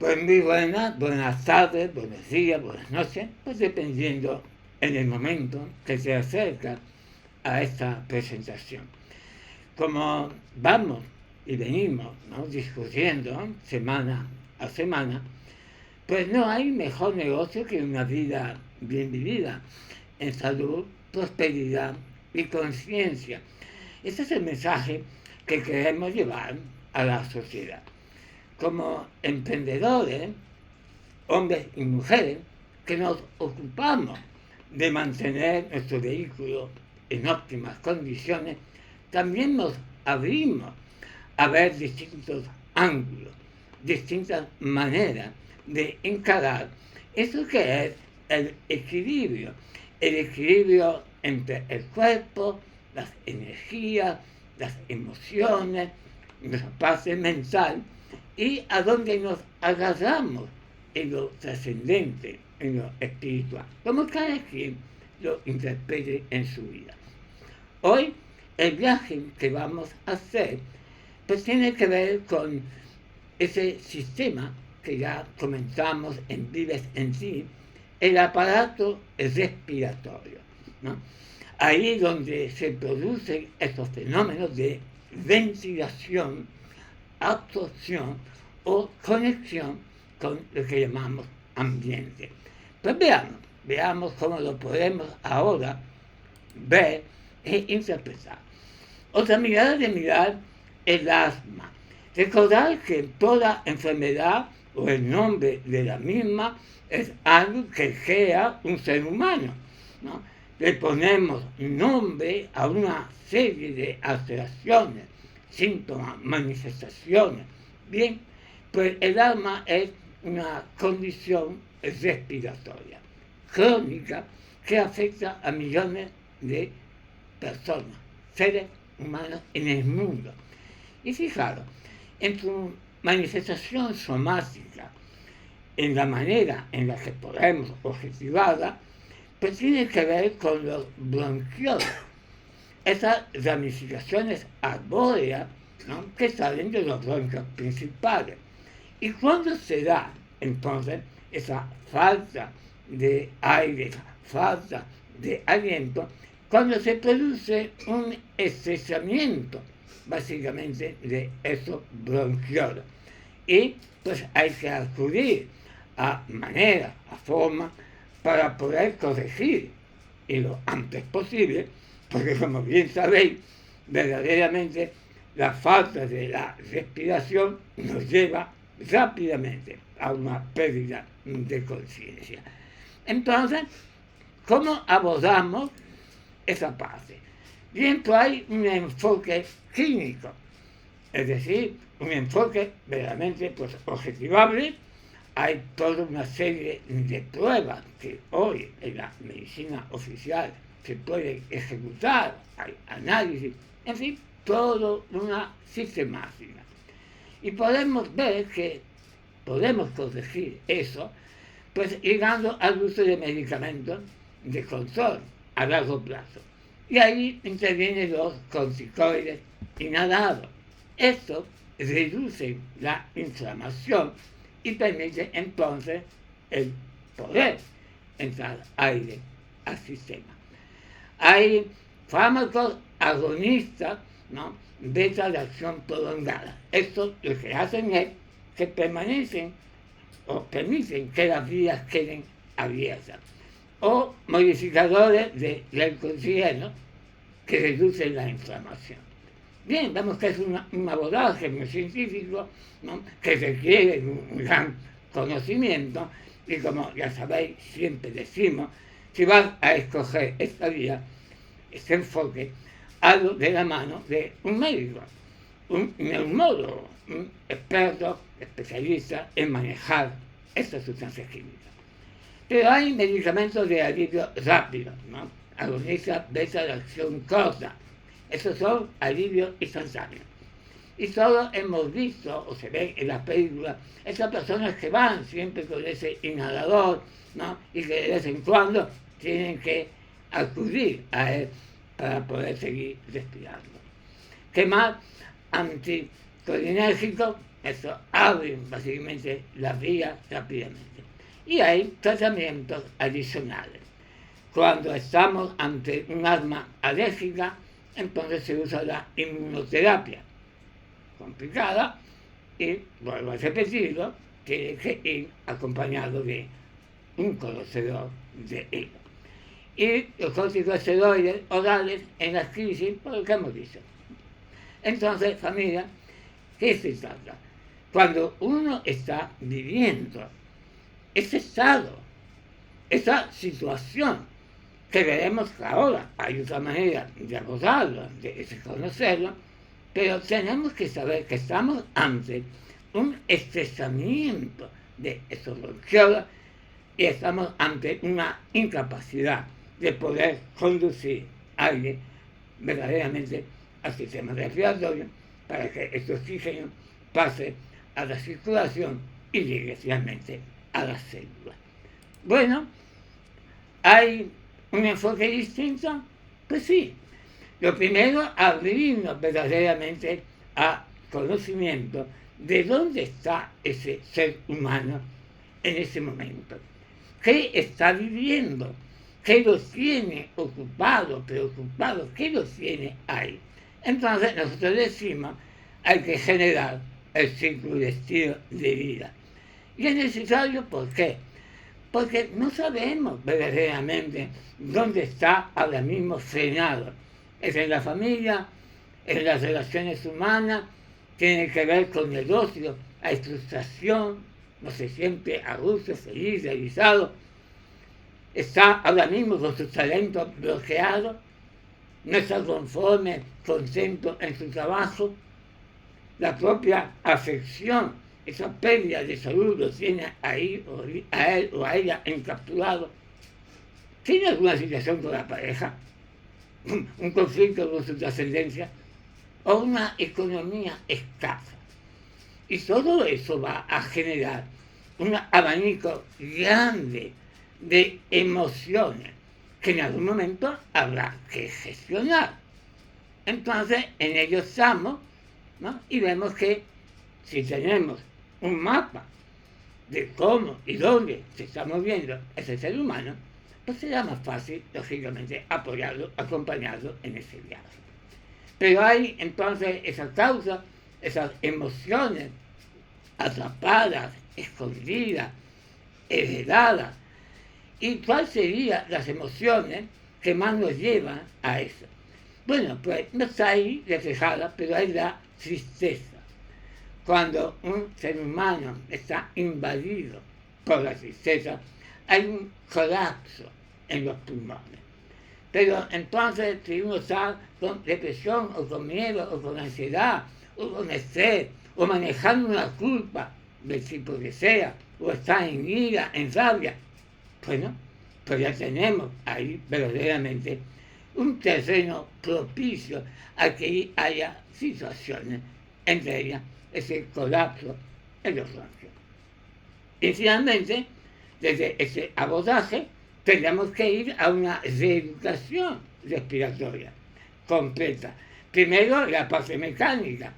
Pues muy buenas tardes, buenos días, buenas noches, pues dependiendo en el momento que se acerca a esta presentación. Como vamos y venimos, ¿no?, discutiendo semana a semana, pues no hay mejor negocio que una vida bien vivida, en salud, prosperidad y conciencia. Ese es el mensaje que queremos llevar a la sociedad. Como emprendedores, hombres y mujeres, que nos ocupamos de mantener nuestro vehículo en óptimas condiciones, también nos abrimos a ver distintos ángulos, distintas maneras de encarar eso que es el equilibrio entre el cuerpo, las energías, las emociones, nuestra parte mental y a donde nos agarramos en lo trascendente, en lo espiritual, como cada quien lo interprete en su vida. Hoy el viaje que vamos a hacer pues tiene que ver con ese sistema que ya comentamos en Vives en Ti, el aparato respiratorio, ¿no? Ahí donde se producen estos fenómenos de ventilación, absorción o conexión con lo que llamamos ambiente. Pues veamos cómo lo podemos ahora ver e interpretar. Otra mirada de mirar el asma. Recordar que toda enfermedad o el nombre de la misma es algo que crea un ser humano, ¿no? Le ponemos nombre a una serie de alteraciones, síntomas, manifestaciones. Bien, pues el asma es una condición respiratoria crónica que afecta a millones de personas, seres humanos en el mundo. Y fijaros, en su manifestación somática, en la manera en la que podemos objetivarla, pues tiene que ver con los bronquiolos, esas ramificaciones arbóreas, ¿no?, que salen de los bronquios principales. ¿Y cuándo se da entonces esa falta de aire, falta de aliento? Cuando se produce un estrechamiento, básicamente, de esos bronquiolos. Y pues hay que acudir a maneras, a formas, para poder corregir, y lo antes posible, porque como bien sabéis, verdaderamente la falta de la respiración nos lleva rápidamente a una pérdida de conciencia. Entonces, ¿cómo abordamos esa parte? Bien, pues hay un enfoque clínico, es decir, un enfoque verdaderamente pues objetivable. Hay toda una serie de pruebas que hoy en la medicina oficial se pueden ejecutar, hay análisis, en fin, toda una sistemática. Y podemos ver que podemos corregir eso, pues llegando al uso de medicamentos de control a largo plazo. Y ahí intervienen los corticoides inhalados. Esto reduce la inflamación y permite entonces el poder entrar aire al sistema. Hay fármacos agonistas, ¿no?, beta de acción prolongada. Esto lo que hacen es que permanecen o permiten que las vías queden abiertas. O modificadores de glucógeno que reducen la inflamación. Bien, vemos que es un abordaje muy científico, ¿no?, que requiere un gran conocimiento, y como ya sabéis, siempre decimos, si vas a escoger esta vía, este enfoque, hazlo de la mano de un médico, un neumólogo, un experto, especialista en manejar estas sustancias químicas. Pero hay medicamentos de alivio rápido, ¿no?, agonistas beta de acción corta. Esos son alivios instantáneos. Y todos hemos visto, o se ven en las películas, esas personas que van siempre con ese inhalador, ¿no?, y que de vez en cuando tienen que acudir a él para poder seguir respirando. ¿Qué más? Anticolinérgicos eso abre básicamente la vía rápidamente. Y hay tratamientos adicionales. Cuando estamos ante un asma alérgica, entonces se usa la inmunoterapia, complicada, y vuelvo a repetirlo, tiene que ir acompañado de un conocedor de ello. Y los corticosteroides orales en las crisis, por lo que hemos dicho. Entonces, familia, ¿qué se trata? Cuando uno está viviendo ese estado, esa situación, que veremos que ahora hay otra manera de abordarlo, de conocerlo, pero tenemos que saber que estamos ante un estresamiento de estos bronquiolos y estamos ante una incapacidad de poder conducir aire verdaderamente al sistema respiratorio para que este oxígeno pase a la circulación y llegue finalmente a las células. Bueno, ¿hay un enfoque distinto? Pues sí. Lo primero, abrirnos verdaderamente a conocimiento de dónde está ese ser humano en ese momento. ¿Qué está viviendo? ¿Qué lo tiene ocupado, preocupado? ¿Qué lo tiene ahí? Entonces nosotros decimos, hay que generar el ciclo de estilo de vida. Y es necesario, ¿por qué? Porque no sabemos verdaderamente dónde está ahora mismo frenado. Es en la familia, en las relaciones humanas, tiene que ver con el ocio, hay frustración, no se siente a gusto, feliz, realizado. Está ahora mismo con sus talentos bloqueados, no está conforme, contento en su trabajo. La propia afección, esa pérdida de salud lo tiene ahí, o a él o a ella encapsulado. ¿Tiene alguna situación con la pareja? ¿Un conflicto con su trascendencia? ¿O una economía escasa? Y todo eso va a generar un abanico grande de emociones que en algún momento habrá que gestionar. Entonces, en ello estamos, ¿no? Y vemos que si tenemos un mapa de cómo y dónde se está moviendo ese ser humano, pues será más fácil, lógicamente, apoyarlo, acompañarlo en ese viaje. Pero hay entonces esa causa, esas emociones atrapadas, escondidas, heredadas. ¿Y cuáles serían las emociones que más nos llevan a eso? Bueno, pues no está ahí reflejada, pero hay la tristeza. Cuando un ser humano está invadido por la tristeza, hay un colapso en los pulmones. Pero entonces, si uno está con depresión, o con miedo, o con ansiedad, o con estrés, o manejando una culpa del tipo que sea, o está en ira, en rabia, bueno, pues ya tenemos ahí verdaderamente un terreno propicio a que haya situaciones, entre ellas ese colapso en los bronquios. Y finalmente, desde ese abordaje, tendremos que ir a una reeducación respiratoria completa. Primero la parte mecánica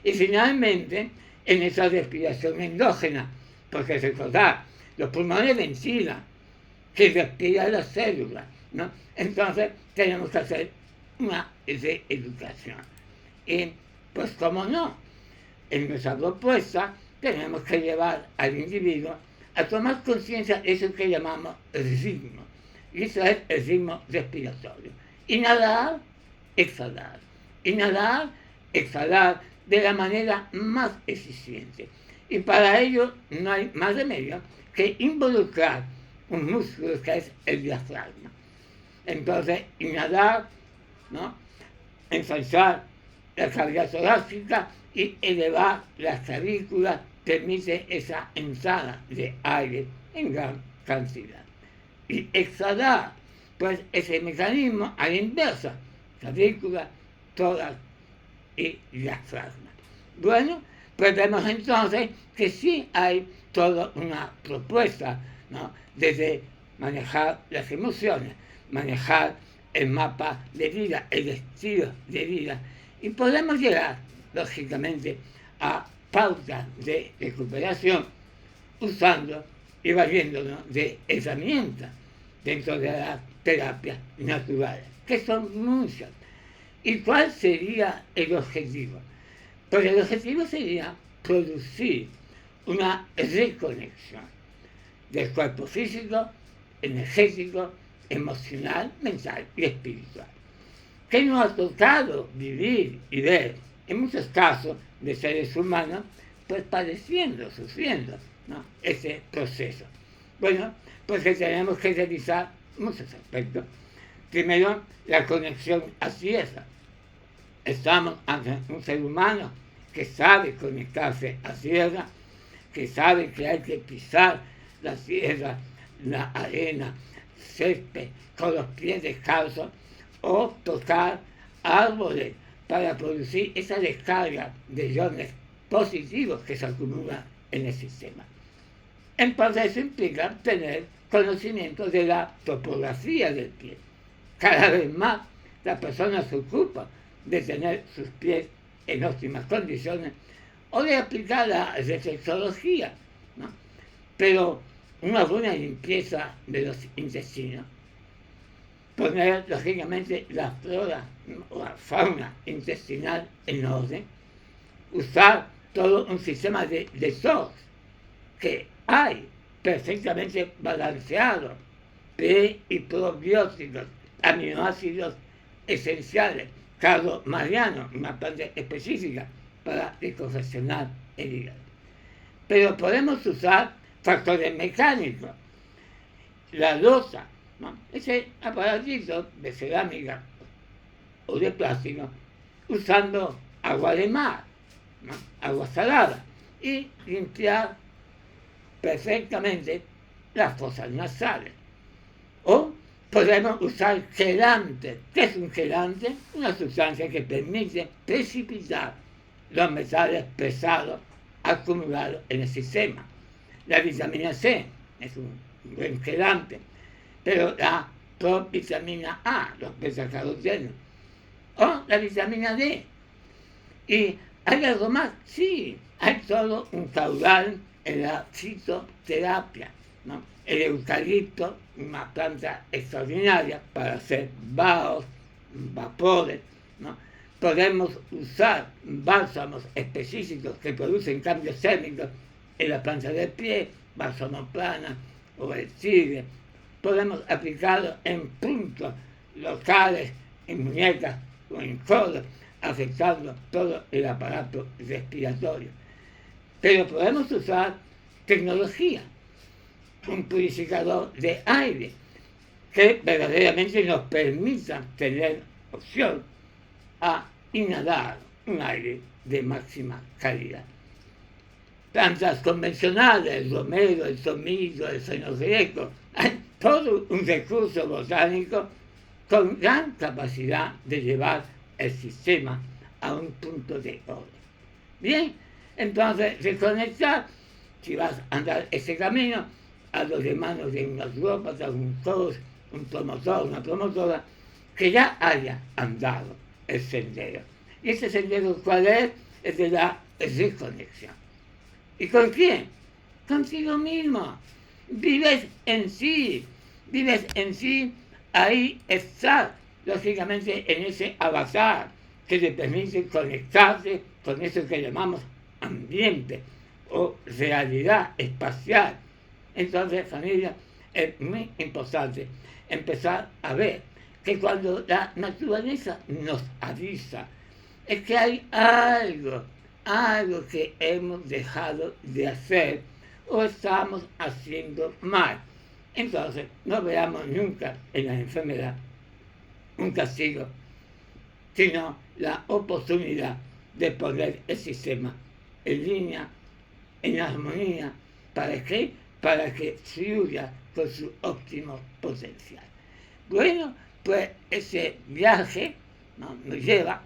y finalmente en esa respiración endógena, porque recordad, los pulmones ventilan, que respira las células, ¿no? Entonces tenemos que hacer una reeducación. Y pues cómo no, en nuestra propuesta tenemos que llevar al individuo a tomar conciencia de eso que llamamos ritmo. Y eso es el ritmo respiratorio. Inhalar, exhalar. Inhalar, exhalar de la manera más eficiente. Y para ello no hay más remedio que involucrar un músculo que es el diafragma. Entonces, inhalar, ¿no? Ensanchar la cavidad torácica y elevar las clavículas permite esa entrada de aire en gran cantidad. Y exhalar, pues ese mecanismo a la inversa, clavícula, tórax y diafragma. Bueno, pues vemos entonces que sí hay toda una propuesta, ¿no? Desde manejar las emociones, manejar el mapa de vida, el estilo de vida, y podemos llegar, lógicamente, a pautas de recuperación usando y valiéndonos de herramientas dentro de las terapias naturales, que son muchas. ¿Y cuál sería el objetivo? Pues el objetivo sería producir una reconexión del cuerpo físico, energético, emocional, mental y espiritual, que nos ha tocado vivir y ver, en muchos casos de seres humanos, pues padeciendo, sufriendo, ¿no?, ese proceso. Bueno, pues que tenemos que revisar muchos aspectos. Primero, la conexión a tierra. Estamos ante un ser humano que sabe conectarse a tierra, que sabe que hay que pisar la tierra, la arena, césped, con los pies descalzos, o tocar árboles para producir esa descarga de iones positivos que se acumulan en el sistema. Entonces eso implica tener conocimiento de la topografía del pie. Cada vez más la persona se ocupa de tener sus pies en óptimas condiciones o de aplicar la reflexología, ¿no? Pero una buena limpieza de los intestinos, poner lógicamente la flora o la fauna intestinal en orden, usar todo un sistema de detox que hay perfectamente balanceado, pre y probióticos, aminoácidos esenciales, carbo mariano, una planta específica para descongestionar el hígado. Pero podemos usar factores mecánicos, la loza, ¿no?, ese aparatito de cerámica o de plástico, usando agua de mar, ¿no?, agua salada, y limpiar perfectamente las fosas nasales. O podemos usar quelante. ¿Qué es un quelante? Una sustancia que permite precipitar los metales pesados acumulados en el sistema. La vitamina C es un buen quelante, pero la provitamina A, los betacarotenos, o la vitamina D. ¿Y hay algo más? Sí, hay todo un caudal en la fitoterapia, ¿no? El eucalipto, una planta extraordinaria para hacer vaos, vapores, ¿no? Podemos usar bálsamos específicos que producen cambios térmicos en la planta del pie, bálsamo plana o el tigre. Podemos aplicarlo en puntos locales, en muñecas o en codos, afectando todo el aparato respiratorio. Pero podemos usar tecnología, un purificador de aire que verdaderamente nos permita tener opción a inhalar un aire de máxima calidad. Plantas convencionales, el romero, el tomillo, el fenogreco, hay todo un recurso botánico con gran capacidad de llevar el sistema a un punto de orden. Bien, entonces reconectar, si vas a andar ese camino, a los hermanos de un naturópata, un coach, un promotor, una promotora, que ya haya andado el sendero. ¿Y ese sendero cuál es? Es de la reconexión. ¿Y con quién? Contigo mismo. Vives en sí, ahí estás, lógicamente, en ese avatar que te permite conectarte con eso que llamamos ambiente o realidad espacial. Entonces, familia, es muy importante empezar a ver que cuando la naturaleza nos avisa, es que hay algo que hemos dejado de hacer o estamos haciendo mal. Entonces, no veamos nunca en la enfermedad un castigo, sino la oportunidad de poner el sistema en línea, en armonía. ¿Para qué? Para que fluya con su óptimo potencial. Bueno, pues ese viaje, ¿no?, nos lleva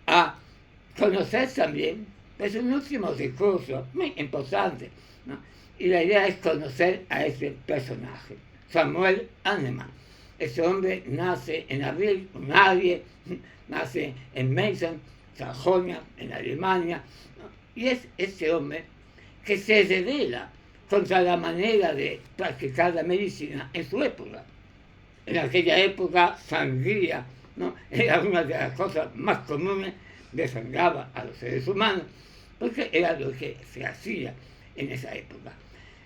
a conocer también, es un último recurso muy importante, ¿no? Y la idea es conocer a ese personaje, Samuel Hahnemann. Ese hombre nace en abril, nace en Mason, Sajonia, en Alemania, ¿no? Y es ese hombre que se revela contra la manera de practicar la medicina en su época. En aquella época, sangría, ¿no? Era una de las cosas más comunes, desangraba a los seres humanos, porque era lo que se hacía en esa época.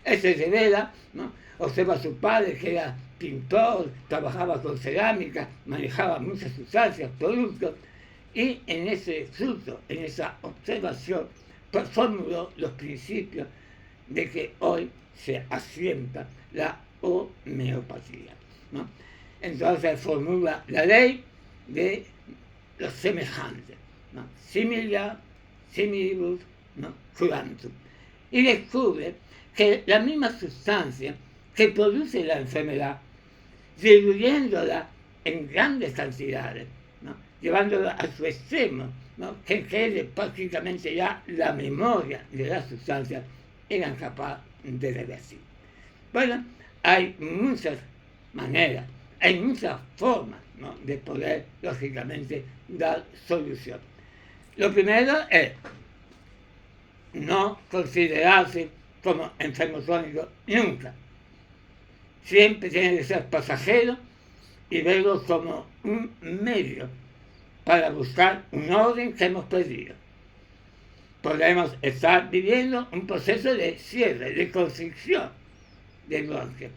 Él se revela, ¿no? Observa a su padre, que era pintor, trabajaba con cerámica, manejaba muchas sustancias, productos, y en ese fruto, en esa observación, formuló los principios de que hoy se asienta la homeopatía, ¿no? Entonces formula la ley de los semejantes, ¿no? Similia, similibus, ¿no? Curantum. Y descubre que la misma sustancia que produce la enfermedad, diluyéndola en grandes cantidades, ¿no? Llevándola a su extremo, ¿no? Que quede prácticamente ya la memoria de la sustancia, eran capaces de revertir. Bueno, hay muchas maneras, hay muchas formas, ¿no? De poder, lógicamente, dar solución. Lo primero es no considerarse como enfermo crónico nunca. Siempre tiene que ser pasajero y verlo como un medio para buscar un orden que hemos perdido. Podemos estar viviendo un proceso de cierre, de constricción del bronquio,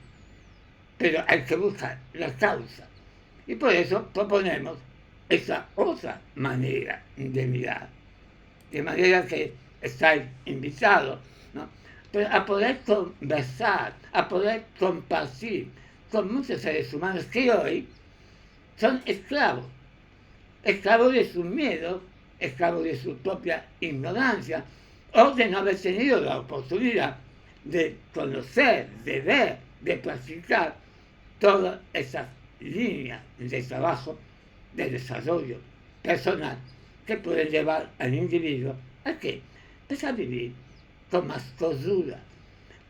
pero hay que buscar la causa. Y por eso proponemos esa otra manera de mirar. De manera que estáis invitados, ¿no? Pero a poder conversar, a poder compartir con muchos seres humanos que hoy son esclavos de su miedo, esclavos de su propia ignorancia, o de no haber tenido la oportunidad de conocer, de ver, de practicar todas esas líneas de trabajo, de desarrollo personal, que pueden llevar al individuo a que empiece a vivir con más cordura,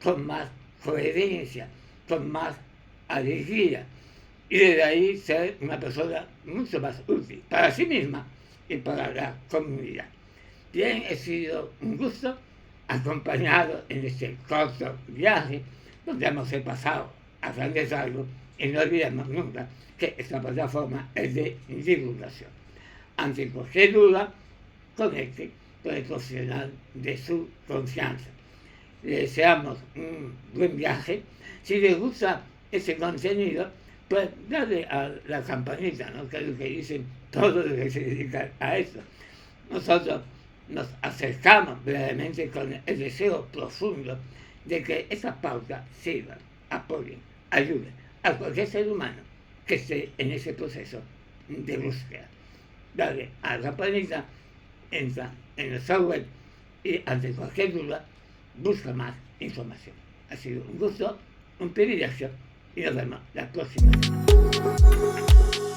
con más coherencia, con más alegría, y desde ahí ser una persona mucho más útil para sí misma y para la comunidad. Bien, ha sido un gusto acompañado en este corto viaje, donde hemos pasado a grandes rasgos, y no olvidemos nunca que esta plataforma es de divulgación. Ante cualquier duda, conecte con el profesional de su confianza. Le deseamos un buen viaje. Si les gusta ese contenido, pues dale a la campanita, ¿no? Que es lo que dicen todos los que se dedican a eso. Nosotros nos acercamos brevemente con el deseo profundo de que esas pautas sirvan, apoyen, ayuden a cualquier ser humano que esté en ese proceso de búsqueda. Dale a la campanita, entra en el software y ante cualquier duda busca más información. Ha sido un gusto, un privilegio y nos vemos la próxima semana.